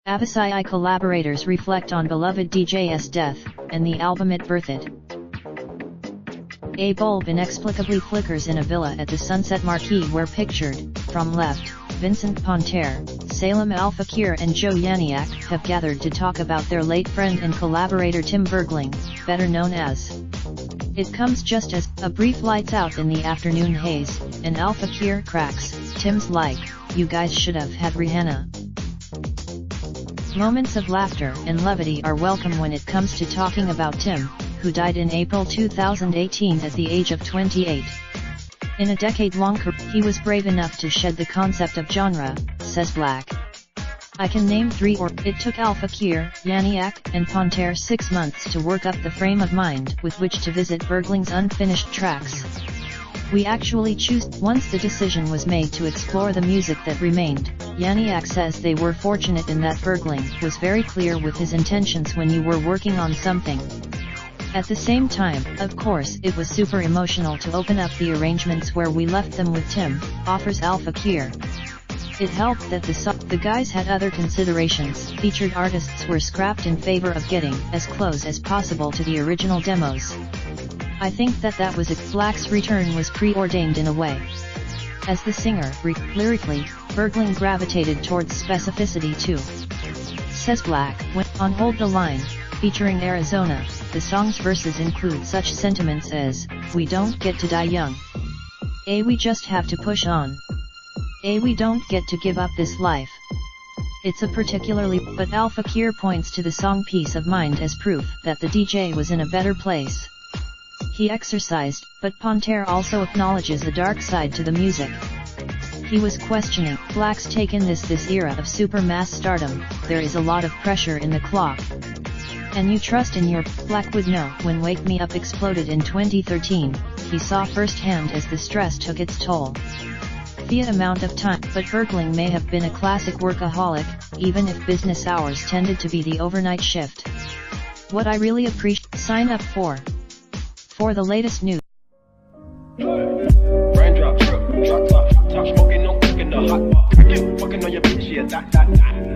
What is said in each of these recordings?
Avicii Collaborators reflect on beloved DJ's death, and the album it birthed. A bulb inexplicably flickers in a villa at the Sunset Marquee where pictured, from left, Vincent Ponter, Salem Al Fakir and Joe Yaniak have gathered to talk about their late friend and collaborator Tim Bergling, better known as. It comes just as a brief lights out in the afternoon haze, and Al Fakir cracks, Tim's like, "You guys should have had Rihanna." Moments of laughter and levity are welcome when it comes to talking about Tim, who died in April 2018 at the age of 28. In a decade-long career, he was brave enough to shed the concept of genre, says Black. I can name three it took Al Fakir, Yaniak, and Ponter 6 months to work up the frame of mind with which to visit Bergling's unfinished tracks. We actually chose once the decision was made to explore the music that remained. Yaniak says they were fortunate in that Bergling was very clear with his intentions when you were working on something. At the same time, of course, it was super emotional to open up the arrangements where we left them with Tim, offers Al Fakir. It helped that the guys had other considerations. Featured artists were scrapped in favor of getting as close as possible to the original demos. I think that was it. Black's return was preordained in a way. As the singer, lyrically, Bergling gravitated towards specificity too. Says Black, when on Hold the Line, featuring Arizona, the song's verses include such sentiments as, "We don't get to die young. We just have to push on. We don't get to give up this life." It's a particularly, but Al Fakir points to the song Peace of Mind as proof that the DJ was in a better place. He exercised, but Ponter also acknowledges the dark side to the music. He was questioning, Black's taken this era of super mass stardom, there is a lot of pressure in the clock. And you trust in your, Black would know, when Wake Me Up exploded in 2013, he saw firsthand as the stress took its toll. The amount of time, but Bergling may have been a classic workaholic, even if business hours tended to be the overnight shift. What I really appreciate, sign up for the latest news. Raindrop, drop top smoking, no cooking the hot pot. Fucking on your bitch, yeah, that.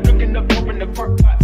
Looking up, open the park pot.